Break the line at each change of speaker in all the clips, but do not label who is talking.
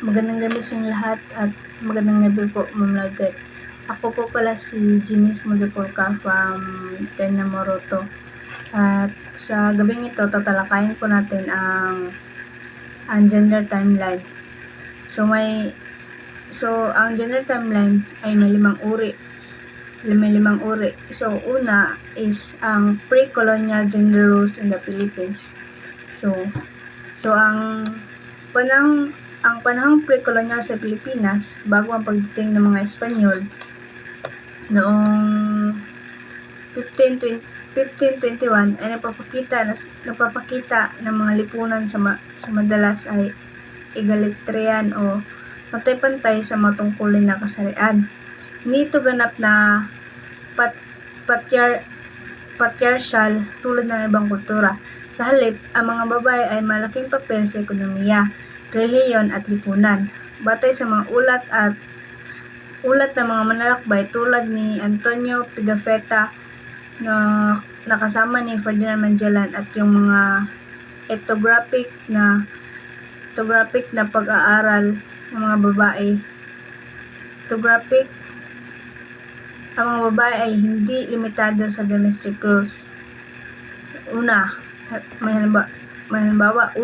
Magandang gabi sa inyong lahat at magandang gabi po, Ma'am Laudet. Ako po pala si Jinis Modepolca from Tena Moroto. At sa gabing ito, tatalakayin po natin ang gender timeline. Ang gender timeline ay may limang uri. So, una is ang pre-colonial gender roles in the Philippines. So ang panahong pre-colonial sa Pilipinas, bago ang pagdating ng mga Espanyol, noong 1521 ay nagpapakita ng mga lipunan sa madalas ay egalitarian o pantay-pantay sa mga tungkulin ng kasarian. Hindi ito ganap na patriarchal tulad ng ibang kultura. Sa halip, ang mga babae ay malaking papel sa ekonomiya, relihiyon at lipunan. Batay sa mga ulat ng mga manlalakbay tulad ni Antonio Pigafetta na nakasama ni Ferdinand Magellan at yung mga ethnographic na pag-aaral ng mga babae. Ang mga babae ay hindi limitado sa domestic roles. May halimbawa,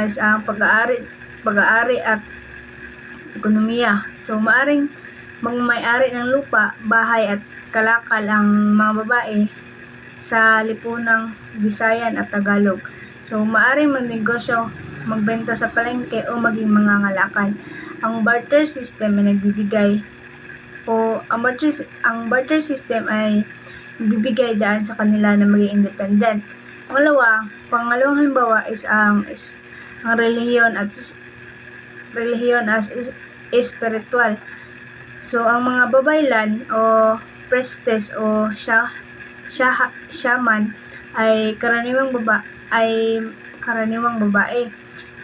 is ang pag-aari at ekonomiya. So, maaring magmay-ari ng lupa, bahay at kalakal ang mga babae sa lipunang Visayan at Tagalog. So, maaring magnegosyo, magbenta sa palengke o maging mangangalakal. Ang barter system ay barter system ay bibigay daan sa kanila na maging independent. Pangalawang halimbawa is ang relihiyon as spiritual. So, ang mga babaylan o priestess o shaman ay karaniwang babae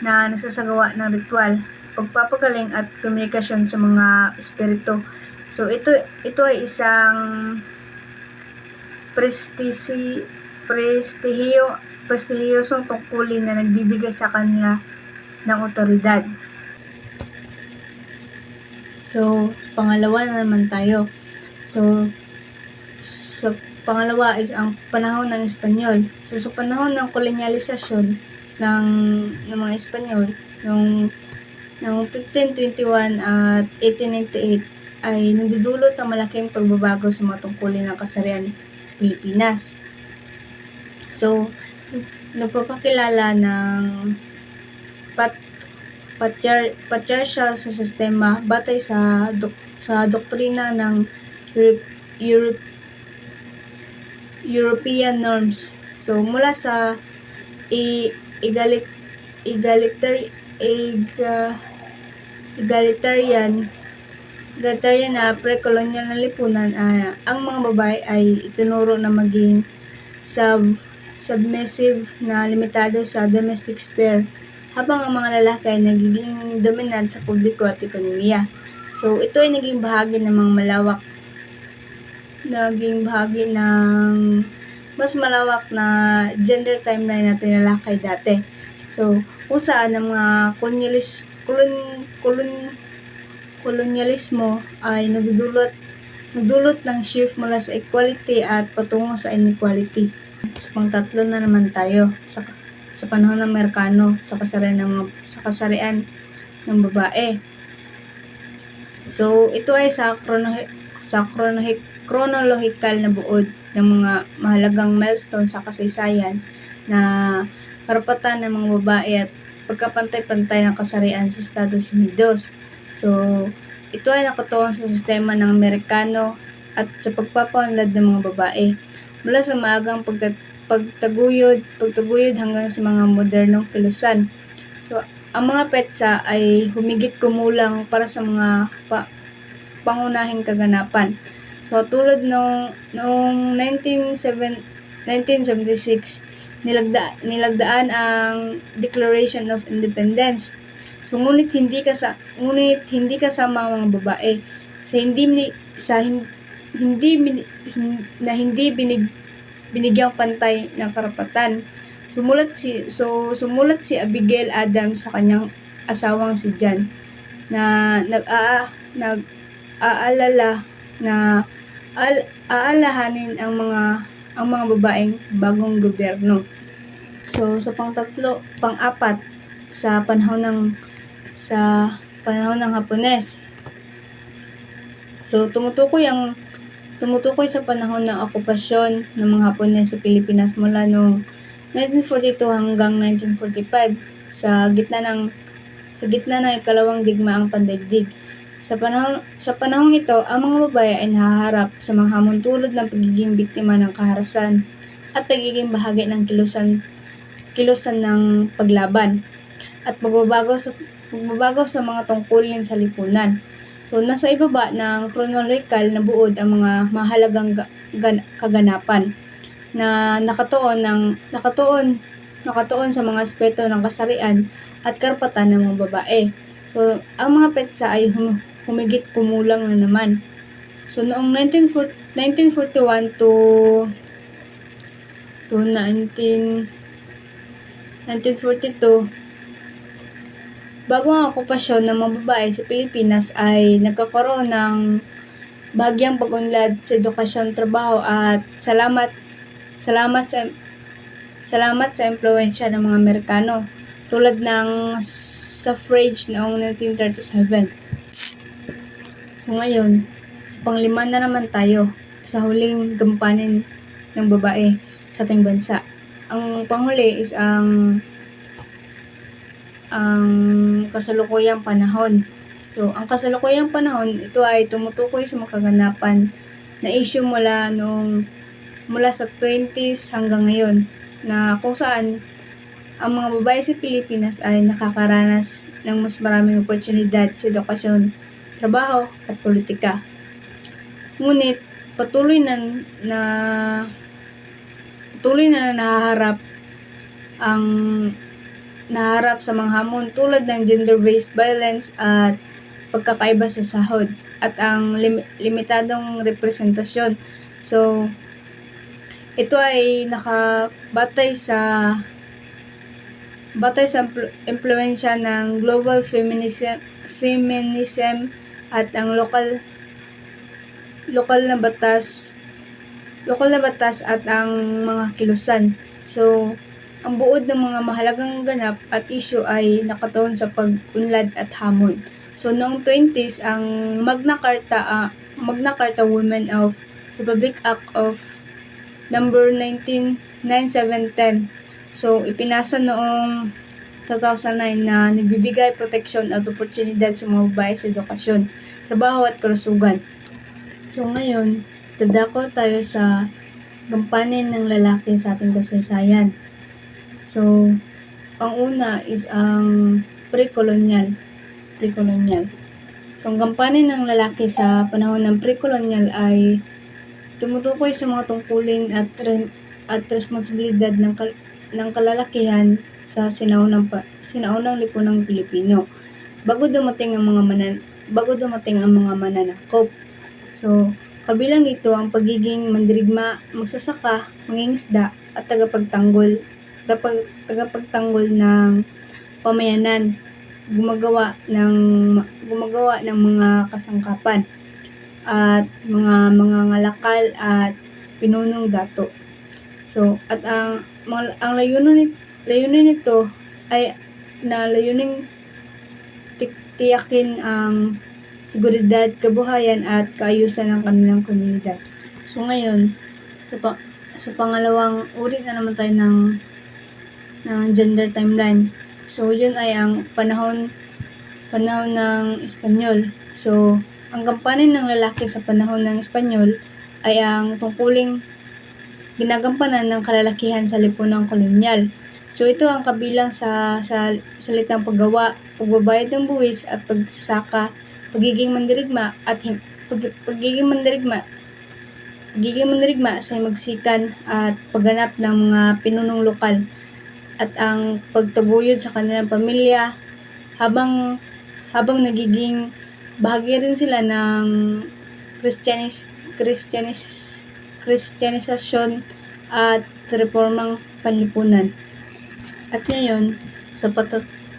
na nasasagawa ng ritual, pagpapagaling at komunikasyon sa mga espiritu. So, ito ay isang prestihiyosong tungkulin na nagbibigay sa kanila ng otoridad. So, pangalawa na naman tayo. So pangalawa is ang panahon ng Espanyol. So, sa panahon ng kolonyalisasyon ng mga Espanyol, noong 1521 at 1898, ay nagdudulot ng malaking pagbabago sa mga tungkulin ng kasarian sa Pilipinas. So, nagpapakilala ng patriarchal sa sistema batay sa doktrina ng European norms. So, mula sa egalitarian na pre-colonial na lipunan, ang mga babae ay itinuro na maging submissive na limitado sa domestic sphere, habang ang mga lalaki ay nagiging dominant sa publiko at ekonomiya. So, ito ay naging bahagi ng mas malawak na gender timeline na tinalakay dati. So, usaan ng mga kolonyalismo ay nagdulot ng shift mula sa equality at patungo sa inequality. Sa pangtatlo na naman tayo, sa panahon ng Amerikano, sa kasarian ng babae. So, ito ay sa chronological na buod ng mga mahalagang milestone sa kasaysayan na karapatan ng mga babae at pagkapantay-pantay ng kasarian sa Estados Unidos. So, ito ay nakatuon sa sistema ng Amerikano at sa pagpapaunlad ng mga babae mula sa maagang pagtaguyod hanggang sa mga modernong kilusan. So, ang mga petsa ay humigit kumulang para sa mga pangunahing kaganapan. So, tulad noong 1976, nilagdaan ang Declaration of Independence. So, ngunit hindi kasama ang mga babae hindi binigyang pantay ng karapatan. Sumulat si Abigail Adams sa kanyang asawang si Jan na nag-aalala na aalahanin ang mga babaeng bagong gobyerno. So sa pang-apat sa panahon ng Hapones. So tumutukoy sa panahon ng okupasyon ng mga Hapones sa Pilipinas mula noong 1942 hanggang 1945 sa gitna ng ikalawang digmaang pandaigdig. Sa panahong ito, ang mga babae ay nahaharap sa mga hamon tulad ng pagiging biktima ng kaharasan at pagiging bahagi ng kilusan ng paglaban at pagbabago sa mga tungkulin sa lipunan. So nasa ibaba ng chronological na buod ang mga mahalagang kaganapan na nakatuon sa mga aspeto ng kasarian at karapatan ng mga babae. So ang mga petsa ay humigit kumulang na naman. So noong 1941 to 1942, bago ang okupasyon ng mga babae sa Pilipinas ay nagkakaroon ng bahagyang pag-unlad sa edukasyon, trabaho at salamat sa impluwensya ng mga Amerikano tulad ng suffrage noong 1937. So ngayon, sa panglima na naman tayo sa huling gampanin ng babae sa ating bansa. Ang panghuli is ang kasalukuyang panahon. So, ang kasalukuyang panahon, ito ay tumutukoy sa mga kaganapan na issue mula sa 20s hanggang ngayon, na kung saan ang mga babae sa Pilipinas ay nakakaranas ng mas maraming oportunidad sa edukasyon, trabaho at politika. Ngunit patuloy na nahaharap sa mga hamon tulad ng gender-based violence at pagkakaiba sa sahod at ang limitadong representasyon. So, ito ay nakabatay sa impluwensya ng global feminism at ang lokal na batas at ang mga kilusan. So, ang buod ng mga mahalagang ganap at issue ay nakatuon sa pag-unlad at hamon. So, noong 20s, ang Magna Carta Women of Republic Act of number 9710. So, ipinasa noong 2009 na nagbibigay proteksyon at oportunidad sa mga babae sa edukasyon, trabaho at kalusugan. So, ngayon, dadako tayo sa gampanin ng lalaki sa ating kasaysayan. So, ang una is ang pre-colonial. So, ang gampanin ng lalaki sa panahon ng pre-colonial ay tumutukoy sa mga tungkulin at responsibilidad ng kalalakihan sa sinaunang lipunang Pilipino bago dumating ang mga mananakop. So, kabilang dito ang pagiging mandirigma, magsasaka, mangingisda at tagapagtanggol ng pamayanan, gumagawa ng mga kasangkapan at mga ngalakal at pinunong dato. So, at ang layunin nito ay layuning tiyakin ang seguridad, kabuhayan at kaayusan ng kanilang komunidad. So ngayon, sa pangalawang uri na naman tayo ng gender timeline. So yun ay ang panahon ng Espanyol. So, ang gampanin ng lalaki sa panahon ng Espanyol ay ang tungkuling ginagampanan ng kalalakihan sa lipunang kolonyal. So ito ang kabilang sa salitang pagbabayad ng buwis at pagsasaka, pagiging mandirigma sa magsikan at pagganap ng mga pinunong lokal at ang pagtaguyod sa kanilang pamilya habang nagiging bahagi rin sila ng Kristyanisasyon at reformang panlipunan. At ngayon, sa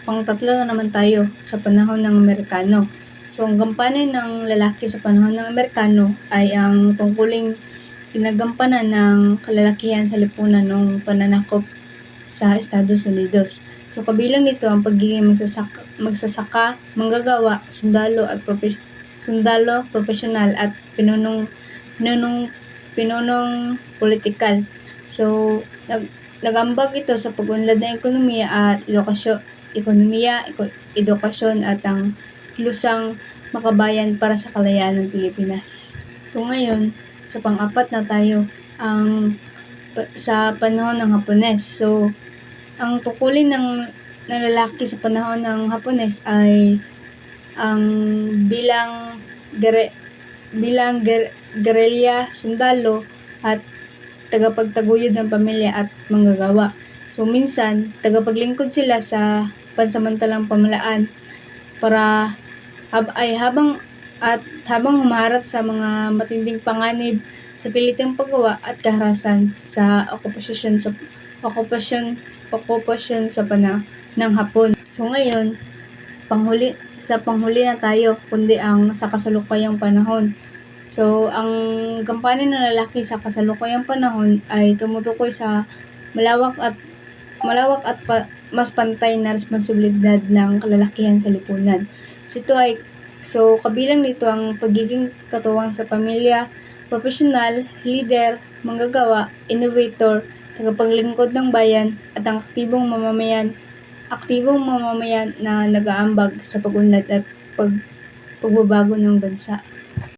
pang-tatlo na naman tayo sa panahon ng Amerikano. So, ang gampanin ng lalaki sa panahon ng Amerikano ay ang tungkuling ginagampanan ng kalalakihan sa lipunan ng pananakop sa Estados Unidos. So, kabilang nito ang pagiging magsasaka, manggagawa, sundalo, profesional at pinunong politikal. So, nagambag ito sa pag-unlad ng ekonomiya at ang kilusang makabayan para sa kalayaan ng Pilipinas. So ngayon, sa pang-apat na tayo, sa panahon ng Hapones. So, ang tungkulin ng lalaki sa panahon ng Hapones ay ang bilang gerilya, sundalo, at tagapagtaguyod ng pamilya at manggagawa. So, minsan, tagapaglingkod sila sa pansamantalang pamalaan para habang humaharap sa mga matinding panganib sa pilitang paggawa at kaharasan sa okupasyon sa ng Hapon. So ngayon, panghuli na tayo, kundi ang sa kasalukuyang panahon. So, ang gampanin ng lalaki sa kasalukuyang panahon ay tumutukoy sa malawak at mas pantay na responsibilidad ng kalalakihan sa lipunan. So, kabilang nito ang pagiging katuwang sa pamilya, profesional, leader, manggagawa, innovator, tagapaglingkod ng bayan, at ang aktibong mamamayan na nag-aambag sa pag-unlad at pagbabago ng bansa.